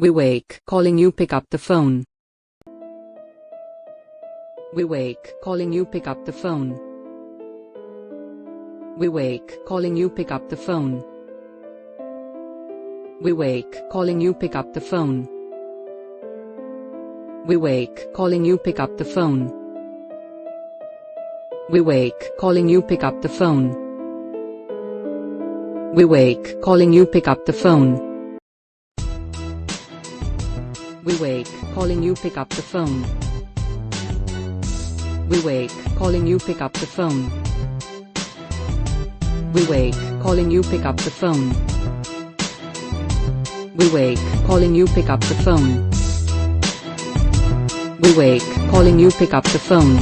Vivek, calling you, pick up the phone. Vivek, calling you, pick up the phone. Vivek, calling you, pick up the phone. Vivek, calling you, pick up the phone. Vivek, calling you, pick up the phone. Vivek, calling you, pick up the phone. Vivek, calling you, pick up the phone. Vivek, calling you, pick up the phone. Vivek, calling you, pick up the phone. Vivek, calling you, pick up the phone. Vivek, calling you, pick up the phone. Vivek, calling you, pick up the phone.